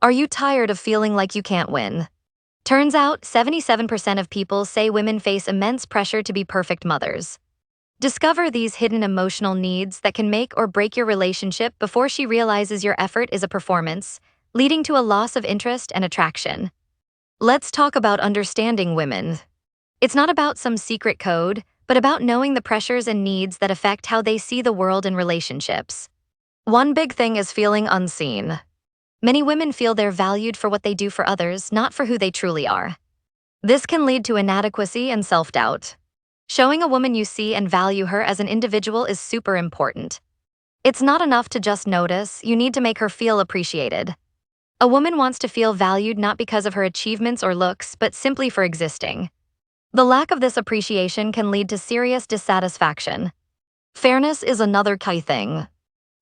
Are you tired of feeling like you can't win? Turns out, 77% of people say women face immense pressure to be perfect mothers. Discover these hidden emotional needs that can make or break your relationship before she realizes your effort is a performance, leading to a loss of interest and attraction. Let's talk about understanding women. It's not about some secret code, but about knowing the pressures and needs that affect how they see the world and relationships. One big thing is feeling unseen. Many women feel they're valued for what they do for others, not for who they truly are. This can lead to inadequacy and self-doubt. Showing a woman you see and value her as an individual is super important. It's not enough to just notice, you need to make her feel appreciated. A woman wants to feel valued not because of her achievements or looks, but simply for existing. The lack of this appreciation can lead to serious dissatisfaction. Fairness is another key thing.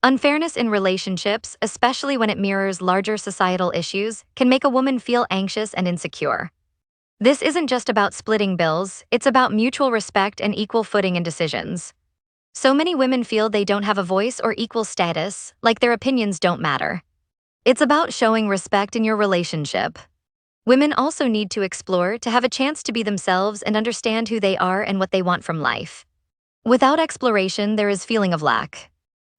Unfairness in relationships, especially when it mirrors larger societal issues, can make a woman feel anxious and insecure. This isn't just about splitting bills, it's about mutual respect and equal footing in decisions. So many women feel they don't have a voice or equal status, like their opinions don't matter. It's about showing respect in your relationship. Women also need to explore to have a chance to be themselves and understand who they are and what they want from life. Without exploration, there is feeling of lack.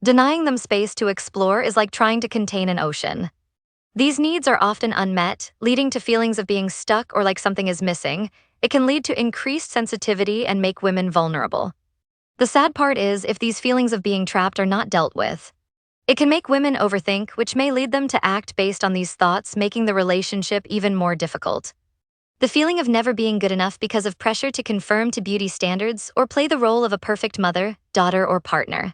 Denying them space to explore is like trying to contain an ocean. These needs are often unmet, leading to feelings of being stuck or like something is missing. It can lead to increased sensitivity and make women vulnerable. The sad part is, if these feelings of being trapped are not dealt with, it can make women overthink, which may lead them to act based on these thoughts, making the relationship even more difficult. The feeling of never being good enough because of pressure to conform to beauty standards or play the role of a perfect mother, daughter, or partner.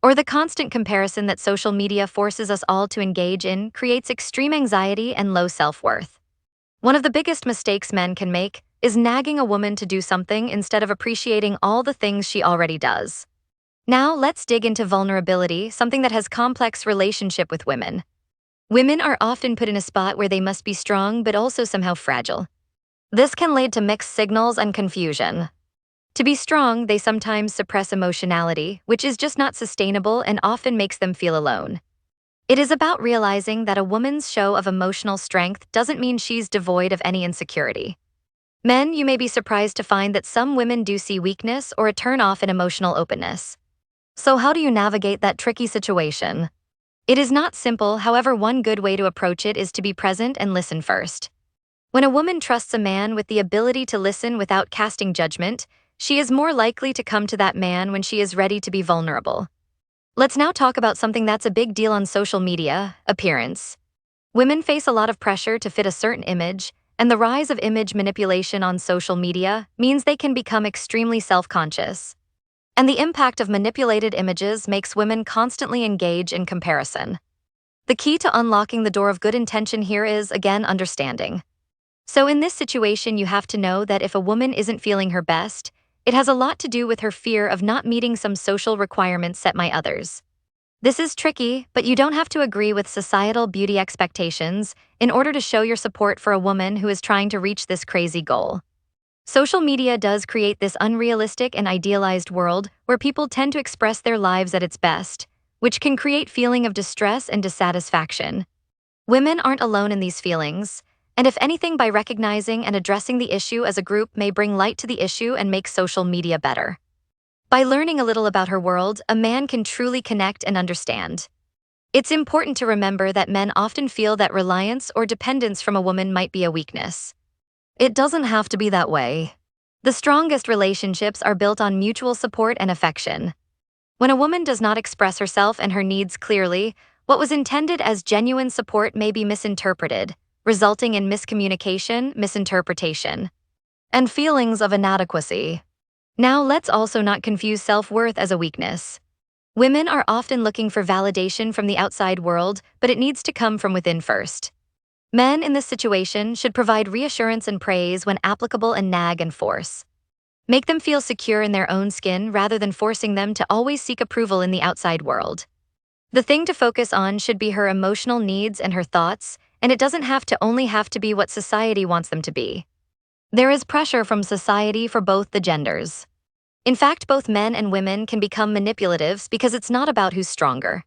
Or the constant comparison that social media forces us all to engage in creates extreme anxiety and low self-worth. One of the biggest mistakes men can make is nagging a woman to do something instead of appreciating all the things she already does. Now let's dig into vulnerability, something that has complex relationship with women. Women are often put in a spot where they must be strong but also somehow fragile. This can lead to mixed signals and confusion. To be strong, they sometimes suppress emotionality, which is just not sustainable and often makes them feel alone. It is about realizing that a woman's show of emotional strength doesn't mean she's devoid of any insecurity. Men, you may be surprised to find that some women do see weakness or a turn-off in emotional openness. So how do you navigate that tricky situation? It is not simple, however, one good way to approach it is to be present and listen first. When a woman trusts a man with the ability to listen without casting judgment, she is more likely to come to that man when she is ready to be vulnerable. Let's now talk about something that's a big deal on social media: appearance. Women face a lot of pressure to fit a certain image, and the rise of image manipulation on social media means they can become extremely self-conscious. And the impact of manipulated images makes women constantly engage in comparison. The key to unlocking the door of good intention here is, again, understanding. So in this situation, you have to know that if a woman isn't feeling her best, it has a lot to do with her fear of not meeting some social requirements set by others. This is tricky, but you don't have to agree with societal beauty expectations in order to show your support for a woman who is trying to reach this crazy goal. Social media does create this unrealistic and idealized world where people tend to express their lives at its best, which can create feeling of distress and dissatisfaction. Women aren't alone in these feelings, and if anything, by recognizing and addressing the issue as a group may bring light to the issue and make social media better. By learning a little about her world, a man can truly connect and understand. It's important to remember that men often feel that reliance or dependence from a woman might be a weakness. It doesn't have to be that way. The strongest relationships are built on mutual support and affection. When a woman does not express herself and her needs clearly, what was intended as genuine support may be misinterpreted, resulting in miscommunication, misinterpretation, and feelings of inadequacy. Now let's also not confuse self-worth as a weakness. Women are often looking for validation from the outside world, but it needs to come from within first. Men in this situation should provide reassurance and praise when applicable and nag and force. Make them feel secure in their own skin rather than forcing them to always seek approval in the outside world. The thing to focus on should be her emotional needs and her thoughts, and it doesn't have to be what society wants them to be. There is pressure from society for both the genders. In fact, both men and women can become manipulatives because it's not about who's stronger.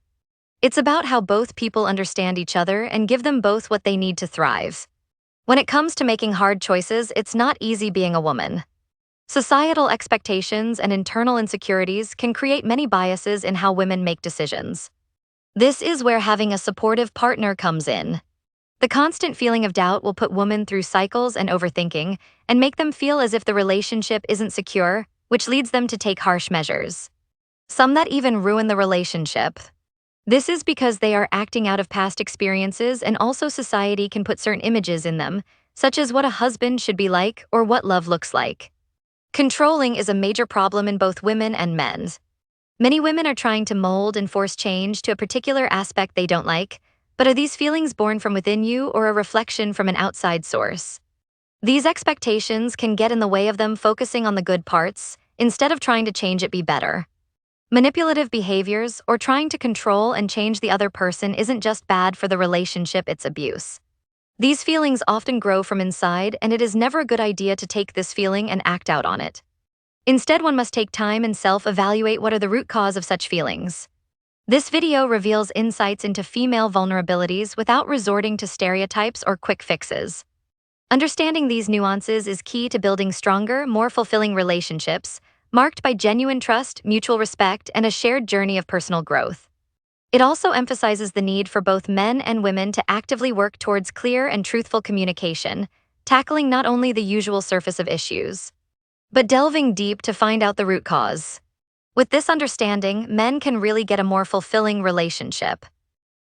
It's about how both people understand each other and give them both what they need to thrive. When it comes to making hard choices, it's not easy being a woman. Societal expectations and internal insecurities can create many biases in how women make decisions. This is where having a supportive partner comes in. The constant feeling of doubt will put women through cycles and overthinking and make them feel as if the relationship isn't secure, which leads them to take harsh measures. Some that even ruin the relationship. This is because they are acting out of past experiences, and also society can put certain images in them, such as what a husband should be like or what love looks like. Controlling is a major problem in both women and men. Many women are trying to mold and force change to a particular aspect they don't like, but are these feelings born from within you or a reflection from an outside source? These expectations can get in the way of them focusing on the good parts, instead of trying to change it be better. Manipulative behaviors or trying to control and change the other person isn't just bad for the relationship, it's abuse. These feelings often grow from inside, and it is never a good idea to take this feeling and act out on it. Instead, one must take time and self-evaluate what are the root cause of such feelings. This video reveals insights into female vulnerabilities without resorting to stereotypes or quick fixes. Understanding these nuances is key to building stronger, more fulfilling relationships, marked by genuine trust, mutual respect, and a shared journey of personal growth. It also emphasizes the need for both men and women to actively work towards clear and truthful communication, tackling not only the usual surface of issues, but delving deep to find out the root cause. With this understanding, men can really get a more fulfilling relationship.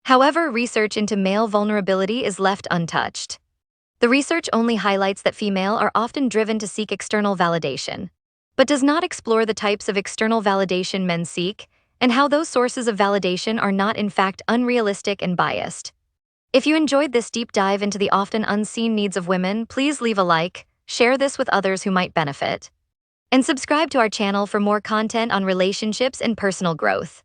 However, research into male vulnerability is left untouched. The research only highlights that female are often driven to seek external validation, but does not explore the types of external validation men seek and how those sources of validation are not in fact unrealistic and biased. If you enjoyed this deep dive into the often unseen needs of women, please leave a like, share this with others who might benefit, and subscribe to our channel for more content on relationships and personal growth.